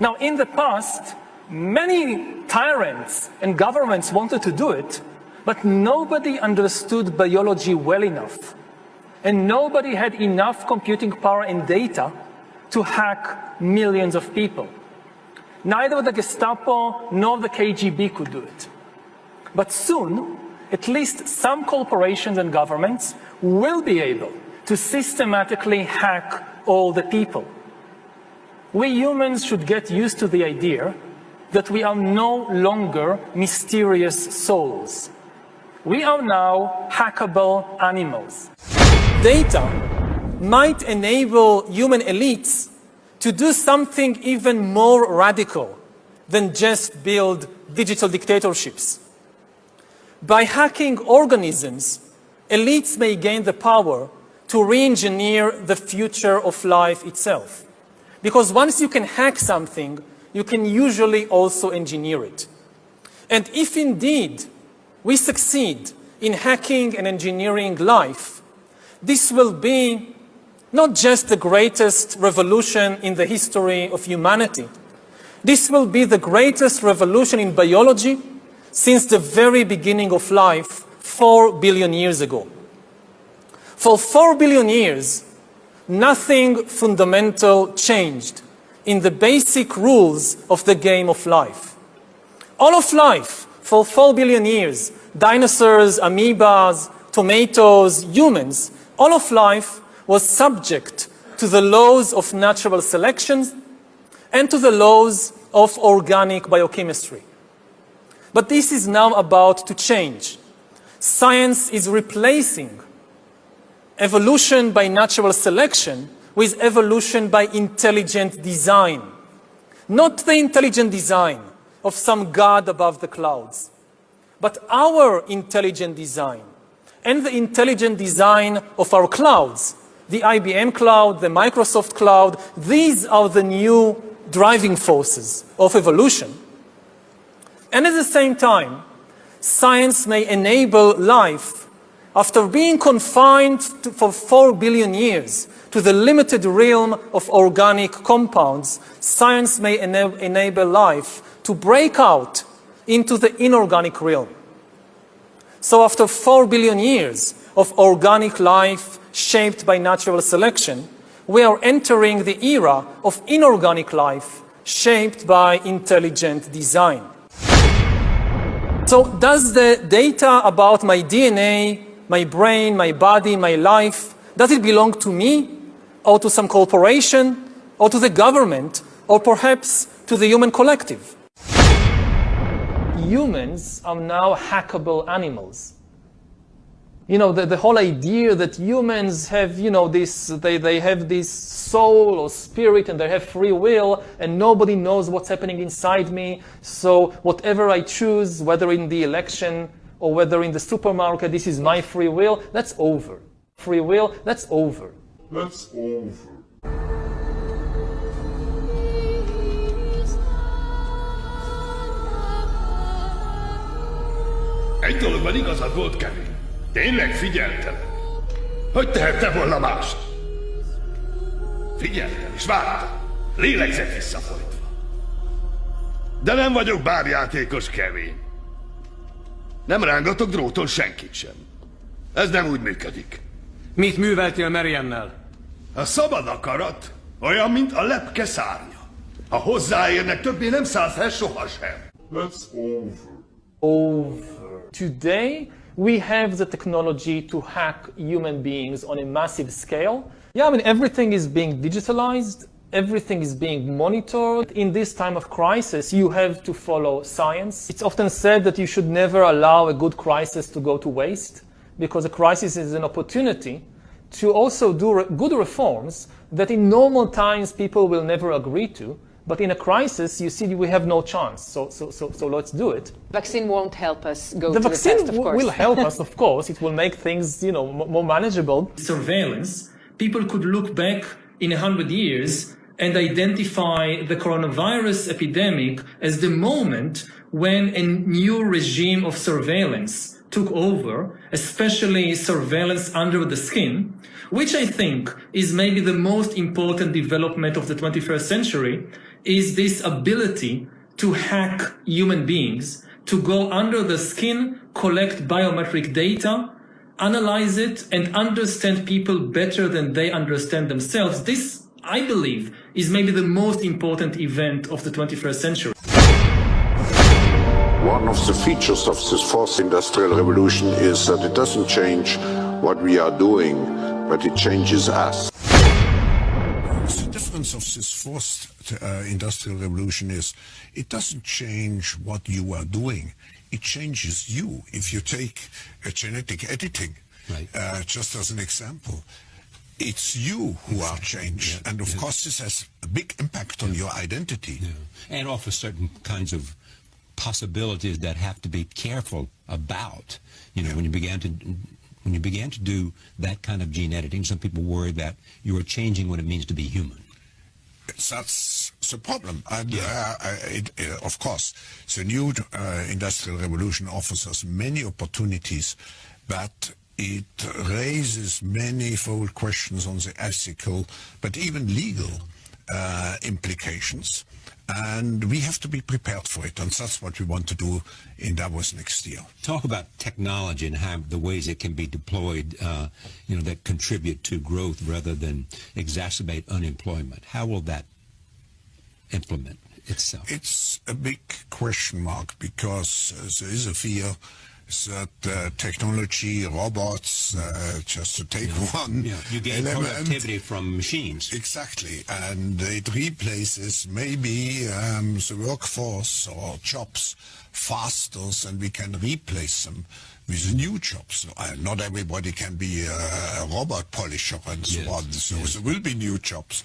Now, in the past, many tyrants and governments wanted to do it, but nobody understood biology well enough. And nobody had enough computing power and data to hack millions of people. Neither the Gestapo nor the KGB could do it. But soon, at least some corporations and governments will be able to systematically hack all the people. We humans should get used to the idea that we are no longer mysterious souls. We are now hackable animals. Data might enable human elites to do something even more radical than just build digital dictatorships. By hacking organisms, elites may gain the power to re-engineer the future of life itself. Because once you can hack something, you can usually also engineer it. And if indeed we succeed in hacking and engineering life, this will be not just the greatest revolution in the history of humanity. This will be the greatest revolution in biology since the very beginning of life 4 billion years ago. For 4 billion years, nothing fundamental changed in the basic rules of the game of life. All of life, for 4 billion years, dinosaurs, amoebas, tomatoes, humans, all of life was subject to the laws of natural selection and to the laws of organic biochemistry. But this is now about to change. Science is replacing evolution by natural selection with evolution by intelligent design. Not the intelligent design of some god above the clouds, but our intelligent design and the intelligent design of our clouds, the IBM cloud, the Microsoft cloud. These are the new driving forces of evolution. And at the same time, science may enable life after being confined for 4 billion years to the limited realm of organic compounds. Science may enable life to break out into the inorganic realm. So after 4 billion years of organic life shaped by natural selection, we are entering the era of inorganic life shaped by intelligent design. So does the data about my DNA, my brain, my body, my life, does it belong to me or to some corporation or to the government or perhaps to the human collective? Humans are now hackable animals. You know, the whole idea that humans have, you know, they have this soul or spirit and they have free will and nobody knows what's happening inside me. So whatever I choose, whether in the election or whether in the supermarket, this is my free will, that's over. Free will, that's over. That's over. Egy dologban igazad volt, Kevin. Tényleg figyeltelek. Hogy tehette volna mást? Figyeltem és vártam. Lélegzett visszafolytva. De nem vagyok bárjátékos, Kevin. Nem rángatok dróton senkit sem. Ez nem úgy működik. Mit műveltél Milyennel? A szabad akarat olyan, mint a lepke szárnya. Ha hozzáérnek, többé nem száll fel sohasem. That's over. Over. Today, we have the technology to hack human beings on a massive scale. Yeah, I mean, everything is being digitalized. Everything is being monitored. In this time of crisis, you have to follow science. It's often said that you should never allow a good crisis to go to waste, because a crisis is an opportunity to also do good reforms that in normal times people will never agree to. But in a crisis, you see, we have no chance. So let's do it. Vaccine won't help us go the to the vaccine test, of course. will help us, of course. It will make things, you know, more manageable. Surveillance. People could look back in 100 years and identify the coronavirus epidemic as the moment when a new regime of surveillance took over, especially surveillance under the skin, which I think is maybe the most important development of the 21st century, is this ability to hack human beings, to go under the skin, collect biometric data, analyze it, and understand people better than they understand themselves. This, I believe, is maybe the most important event of the 21st century. One of the features of this fourth industrial revolution is that it doesn't change what we are doing, but it changes us. The difference of this fourth industrial revolution is it doesn't change what you are doing. It changes you. If you take genetic editing, right. Just as an example, it's you who are changed. Yeah, and of course this has a big impact on your identity. Yeah. And offers certain kinds of possibilities that have to be careful about. You know, when you began to do that kind of gene editing, some people worry that you are changing what it means to be human. That's the problem. And of course, the new industrial revolution offers us many opportunities, but it raises manifold questions on the ethical, but even legal implications. And we have to be prepared for it, and that's what we want to do in Davos next year. Talk about technology and how the ways it can be deployed, that contribute to growth rather than exacerbate unemployment. How will that implement itself? It's a big question mark, because there is a fear that technology, robots, just to take one you gain element, productivity from machines. Exactly, and it replaces maybe the workforce or jobs faster than we can replace them with new jobs. Not everybody can be a robot polisher and so on, so there will be new jobs.